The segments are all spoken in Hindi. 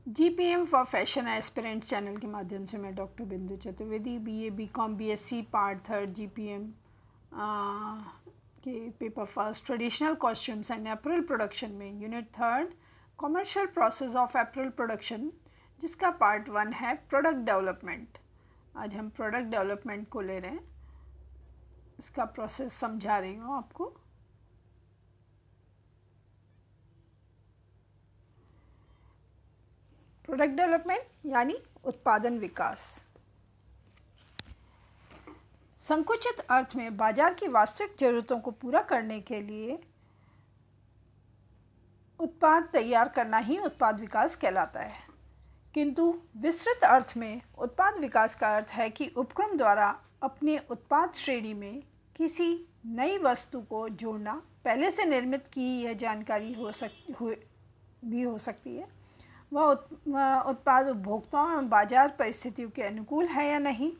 GPM for fashion aspirants channel के माध्यम से मैं doctor Bindu Chaturvedi BA BCom BSc part third GPM के paper first traditional costumes and apparel production में unit third commercial process of apparel production, जिसका पार्ट 1 है प्रोडक्ट डेवलपमेंट। आज हम प्रोडक्ट डेवलपमेंट को ले रहे हैं, इसका प्रोसेस समझा रही हूँ आपको। प्रोडक्ट डेवलपमेंट यानी उत्पादन विकास। संकुचित अर्थ में बाजार की वास्तविक जरूरतों को पूरा करने के लिए उत्पाद तैयार करना ही उत्पाद विकास कहलाता है। किंतु विस्तृत अर्थ में उत्पाद विकास का अर्थ है कि उपक्रम द्वारा अपने उत्पाद श्रेणी में किसी नई वस्तु को जोड़ना। पहले से निर्मित की यह जानकारी हो सकती है वह उत्पाद उपभोक्ताओं एवं बाजार परिस्थितियों के अनुकूल है या नहीं,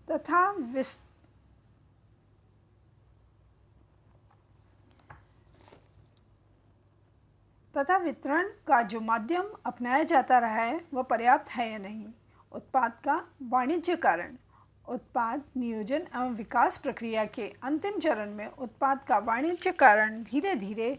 तथा वितरण का जो माध्यम अपनाया जाता रहा है वह पर्याप्त है या नहीं। उत्पाद का वाणिज्यकरण। उत्पाद नियोजन एवं विकास प्रक्रिया के अंतिम चरण में उत्पाद का वाणिज्यकरण धीरे धीरे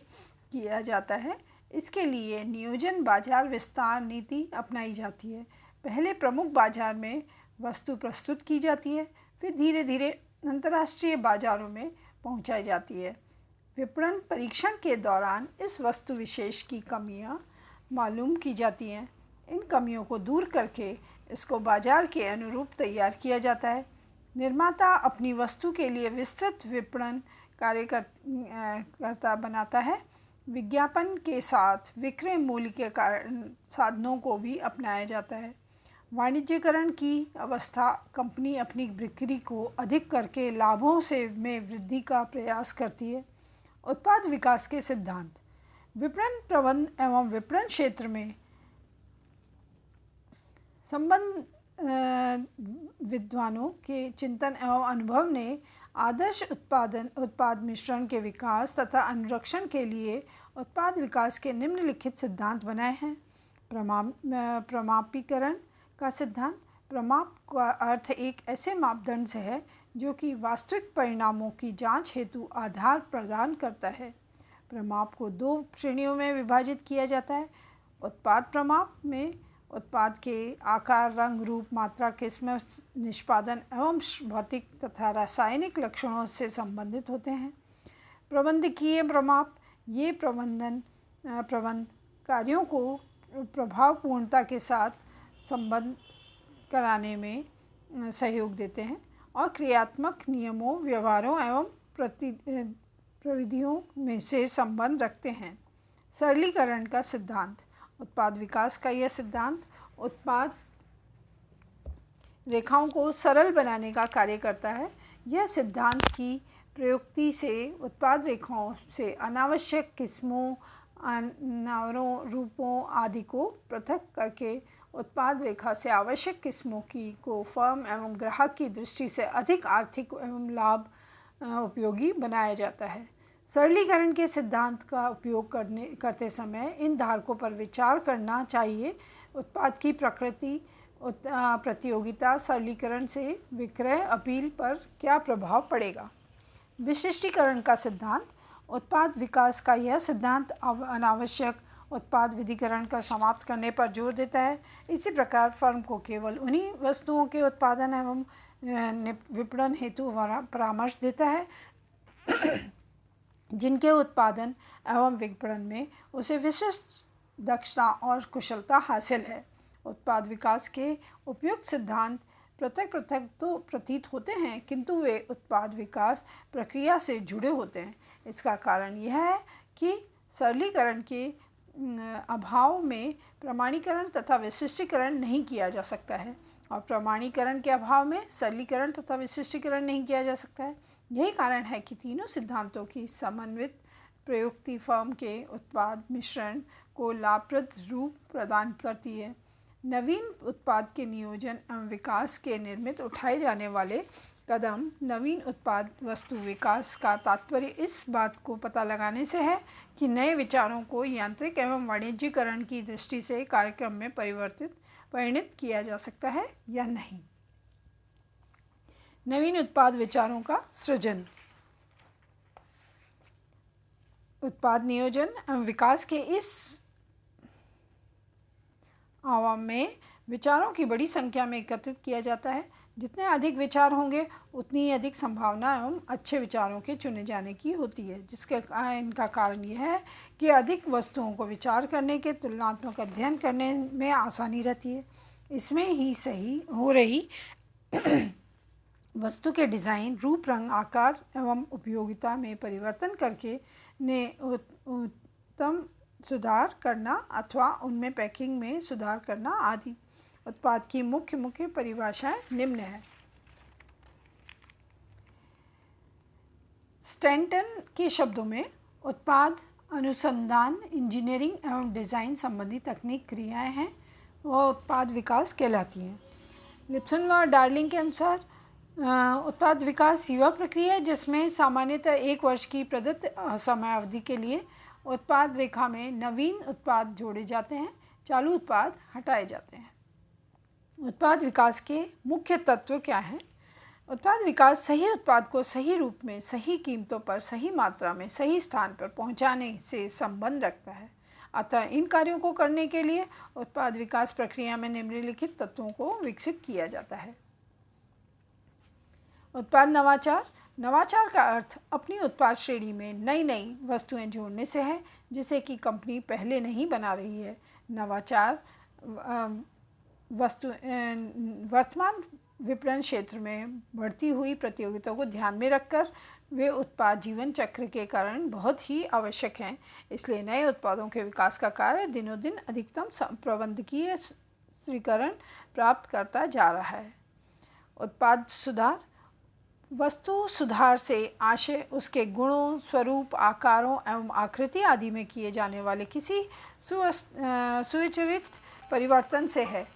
किया जाता है। इसके लिए नियोजन बाजार विस्तार नीति अपनाई जाती है। पहले प्रमुख बाजार में वस्तु प्रस्तुत की जाती है, फिर धीरे धीरे अंतर्राष्ट्रीय बाजारों में पहुंचाई जाती है। विपणन परीक्षण के दौरान इस वस्तु विशेष की कमियां मालूम की जाती हैं। इन कमियों को दूर करके इसको बाजार के अनुरूप तैयार किया जाता है। निर्माता अपनी वस्तु के लिए विस्तृत विपणन कार्यकर्ता बनाता है। विज्ञापन के साथ विक्रय मूल्य के कारण साधनों को भी अपनाया जाता है। वाणिज्यकरण की अवस्था कंपनी अपनी बिक्री को अधिक करके लाभों में वृद्धि का प्रयास करती है। उत्पाद विकास के सिद्धांत। विपणन प्रबंध एवं विपणन क्षेत्र में संबंध विद्वानों के चिंतन एवं अनुभव ने आदर्श उत्पाद मिश्रण के विकास तथा अनुरक्षण के लिए उत्पाद विकास के निम्नलिखित सिद्धांत बनाए हैं। प्रमापीकरण का सिद्धांत। प्रमाप का अर्थ एक ऐसे मापदंड से है जो कि वास्तविक परिणामों की जांच हेतु आधार प्रदान करता है। प्रमाप को 2 श्रेणियों में विभाजित किया जाता है। उत्पाद प्रमाप में उत्पाद के आकार, रंग, रूप, मात्रा, किस्म, निष्पादन एवं भौतिक तथा रासायनिक लक्षणों से संबंधित होते हैं। प्रबंधकीय प्रमाप ये प्रबंध कार्यों को प्रभावपूर्णता के साथ संबद्ध कराने में सहयोग देते हैं और क्रियात्मक नियमों, व्यवहारों एवं प्रविधियों में से संबंध रखते हैं। सरलीकरण का सिद्धांत। उत्पाद विकास का यह सिद्धांत उत्पाद रेखाओं को सरल बनाने का कार्य करता है। यह सिद्धांत की प्रयुक्ति से उत्पाद रेखाओं से अनावश्यक किस्मों, नावरों, रूपों आदि को पृथक करके उत्पाद रेखा से आवश्यक किस्मों को फर्म एवं ग्राहक की दृष्टि से अधिक आर्थिक एवं लाभ उपयोगी बनाया जाता है। सरलीकरण के सिद्धांत का उपयोग करते समय इन धारकों पर विचार करना चाहिए। उत्पाद की प्रकृति, प्रतियोगिता, सरलीकरण से विक्रय अपील पर क्या प्रभाव पड़ेगा। विशिष्टीकरण का सिद्धांत। उत्पाद विकास का यह सिद्धांत अनावश्यक उत्पाद विधिकरण का समाप्त करने पर जोर देता है। इसी प्रकार फर्म को केवल उन्हीं वस्तुओं के उत्पादन एवं विपणन हेतु परामर्श देता है जिनके उत्पादन एवं विपणन में उसे विशिष्ट दक्षता और कुशलता हासिल है। उत्पाद विकास के उपयुक्त सिद्धांत पृथक तो प्रतीत होते हैं, किंतु वे उत्पाद विकास प्रक्रिया से जुड़े होते हैं। इसका कारण यह है कि सरलीकरण के अभाव में प्रमाणीकरण तथा विशिष्टीकरण नहीं किया जा सकता है और प्रमाणीकरण के अभाव में सरलीकरण तथा विशिष्टीकरण नहीं किया जा सकता है। यही कारण है कि तीनों सिद्धांतों की समन्वित प्रयुक्ति फर्म के उत्पाद मिश्रण को लाभप्रद रूप प्रदान करती है। नवीन उत्पाद के नियोजन एवं विकास के निर्मित उठाए जाने वाले कदम नवीन उत्पाद वस्तु विकास का तात्पर्य इस बात को पता लगाने से है कि नए विचारों को यांत्रिक एवं वाणिज्यीकरण की दृष्टि से कार्यक्रम में परिणित किया जा सकता है या नहीं। नवीन उत्पाद विचारों का सृजन। उत्पाद नियोजन एवं विकास के इस आयाम में विचारों की बड़ी संख्या में एकत्रित किया जाता है। जितने अधिक विचार होंगे उतनी ही अधिक संभावना एवं अच्छे विचारों के चुने जाने की होती है, इनका कारण यह है कि अधिक वस्तुओं को विचार करने के तुलनात्मक अध्ययन करने में आसानी रहती है। इसमें ही सही हो रही वस्तु के डिज़ाइन, रूप, रंग, आकार एवं उपयोगिता में परिवर्तन करके ने उत्तम सुधार करना अथवा उनमें पैकिंग में सुधार करना आदि। उत्पाद की मुख्य परिभाषाएं निम्न है। स्टैंटन के शब्दों में उत्पाद अनुसंधान, इंजीनियरिंग एवं डिज़ाइन संबंधी तकनीक क्रियाएं हैं, वह उत्पाद विकास कहलाती हैं। लिप्सन व डार्लिंग के अनुसार उत्पाद विकास युवा प्रक्रिया है जिसमें सामान्यतः 1 वर्ष की प्रदत्त समय अवधि के लिए उत्पाद रेखा में नवीन उत्पाद जोड़े जाते हैं, चालू उत्पाद हटाए जाते हैं। उत्पाद विकास के मुख्य तत्व क्या हैं? उत्पाद विकास सही उत्पाद को सही रूप में, सही कीमतों पर, सही मात्रा में, सही स्थान पर पहुंचाने से संबंध रखता है। अतः इन कार्यों को करने के लिए उत्पाद विकास प्रक्रिया में निम्नलिखित तत्वों को विकसित किया जाता है। उत्पाद नवाचार। नवाचार का अर्थ अपनी उत्पाद श्रेणी में नई वस्तुएं जोड़ने से है जिसे कि कंपनी पहले नहीं बना रही है। नवाचार वर्तमान विपणन क्षेत्र में बढ़ती हुई प्रतियोगिता को ध्यान में रखकर वे उत्पाद जीवन चक्र के कारण बहुत ही आवश्यक हैं। इसलिए नए उत्पादों के विकास का कार्य दिनों दिन अधिकतम प्रबंधकीय स्थिरीकरण प्राप्त करता जा रहा है। उत्पाद सुधार। वस्तु सुधार से आशय उसके गुणों, स्वरूप, आकारों एवं आकृति आदि में किए जाने वाले किसी सुविचारित परिवर्तन से है।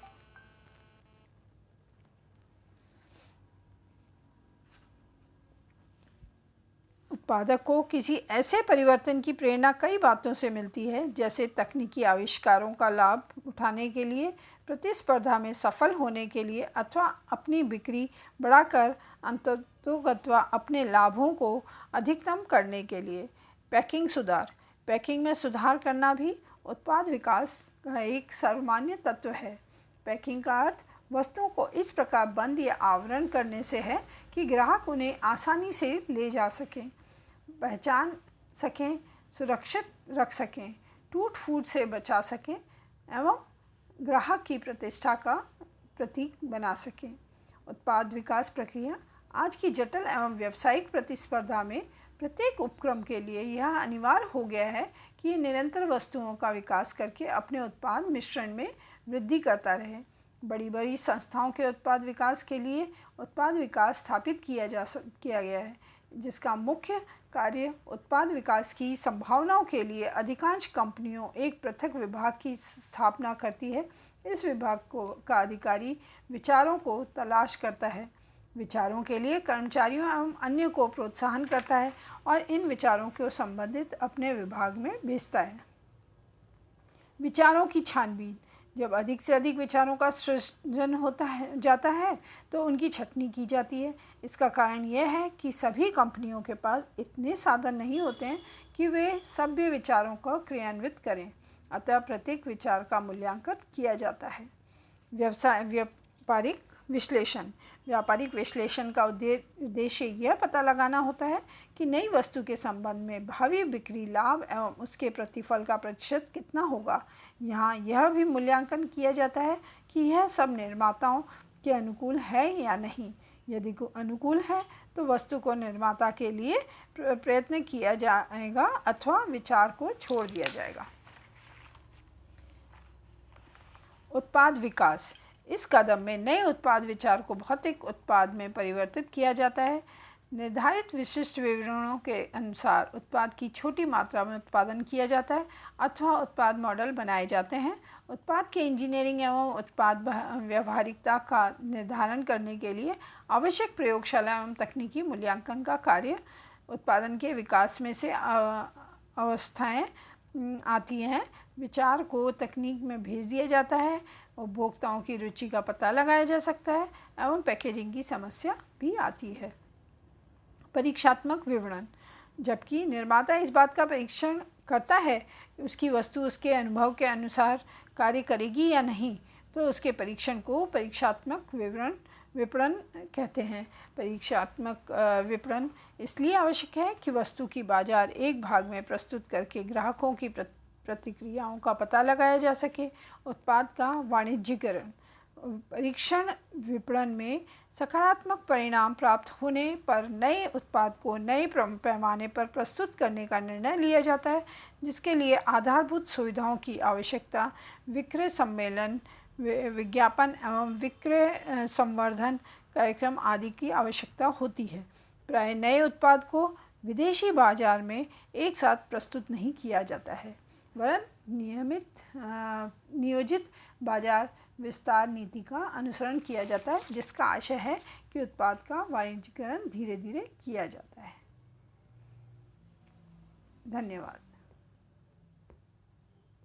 उत्पादक को किसी ऐसे परिवर्तन की प्रेरणा कई बातों से मिलती है, जैसे तकनीकी आविष्कारों का लाभ उठाने के लिए, प्रतिस्पर्धा में सफल होने के लिए अथवा अपनी बिक्री बढ़ाकर अंततोगत्वा अपने लाभों को अधिकतम करने के लिए। पैकिंग सुधार। पैकिंग में सुधार करना भी उत्पाद विकास का एक सर्वमान्य तत्व है। पैकिंग का अर्थ वस्तुओं को इस प्रकार बंद या आवरण करने से है कि ग्राहक उन्हें आसानी से ले जा सकें, पहचान सकें, सुरक्षित रख सकें, टूट फूट से बचा सकें एवं ग्राहक की प्रतिष्ठा का प्रतीक बना सकें। उत्पाद विकास प्रक्रिया। आज की जटिल एवं व्यावसायिक प्रतिस्पर्धा में प्रत्येक उपक्रम के लिए यह अनिवार्य हो गया है कि निरंतर वस्तुओं का विकास करके अपने उत्पाद मिश्रण में वृद्धि करता रहे। बड़ी संस्थाओं के उत्पाद विकास के लिए उत्पाद विकास स्थापित किया गया है, जिसका मुख्य कार्य उत्पाद विकास की संभावनाओं के लिए अधिकांश कंपनियों एक पृथक विभाग की स्थापना करती है। इस विभाग का अधिकारी विचारों को तलाश करता है, विचारों के लिए कर्मचारियों एवं अन्य को प्रोत्साहन करता है और इन विचारों को संबंधित अपने विभाग में भेजता है। विचारों की छानबीन। जब अधिक से अधिक विचारों का सृजन जाता है तो उनकी छँटनी की जाती है। इसका कारण यह है कि सभी कंपनियों के पास इतने साधन नहीं होते हैं कि वे सभ्य विचारों को क्रियान्वित करें, अतः प्रत्येक विचार का मूल्यांकन किया जाता है। व्यापारिक विश्लेषण। व्यापारिक विश्लेषण का उद्देश्य यह पता लगाना होता है कि नई वस्तु के संबंध में भावी बिक्री लाभ एवं उसके प्रतिफल का प्रतिशत कितना होगा। यहाँ यह भी मूल्यांकन किया जाता है कि यह सब निर्माताओं के अनुकूल है या नहीं। यदि अनुकूल है तो वस्तु को निर्माता के लिए प्रयत्न किया जाएगा अथवा विचार को छोड़ दिया जाएगा। उत्पाद विकास। इस कदम में नए उत्पाद विचार को भौतिक उत्पाद में परिवर्तित किया जाता है। निर्धारित विशिष्ट विवरणों के अनुसार उत्पाद की छोटी मात्रा में उत्पादन किया जाता है अथवा उत्पाद मॉडल बनाए जाते हैं। उत्पाद के इंजीनियरिंग एवं उत्पाद व्यवहारिकता का निर्धारण करने के लिए आवश्यक प्रयोगशाला एवं तकनीकी मूल्यांकन का कार्य उत्पादन के विकास में से अवस्थाएं आती हैं। विचार को तकनीक में भेज दिया जाता है, उपभोक्ताओं की रुचि का पता लगाया जा सकता है एवं पैकेजिंग की समस्या भी आती है। परीक्षात्मक विवरण, जबकि निर्माता इस बात का परीक्षण करता है कि उसकी वस्तु उसके अनुभव के अनुसार कार्य करेगी या नहीं, तो उसके परीक्षण को परीक्षात्मक विपणन कहते हैं। परीक्षात्मक विपणन इसलिए आवश्यक है कि वस्तु की बाजार एक भाग में प्रस्तुत करके ग्राहकों की प्रतिक्रियाओं का पता लगाया जा सके। उत्पाद का वाणिज्यीकरण, परीक्षण विपणन में सकारात्मक परिणाम प्राप्त होने पर नए उत्पाद को नए पैमाने पर प्रस्तुत करने का निर्णय लिया जाता है, जिसके लिए आधारभूत सुविधाओं की आवश्यकता, विक्रय सम्मेलन, विज्ञापन एवं विक्रय संवर्धन कार्यक्रम आदि की आवश्यकता होती है। प्राय नए उत्पाद को विदेशी बाजार में एक साथ प्रस्तुत नहीं किया जाता है, वरन नियोजित बाजार विस्तार नीति का अनुसरण किया जाता है, जिसका आशय है कि उत्पाद का वाणिज्यीकरण धीरे धीरे किया जाता है। धन्यवाद।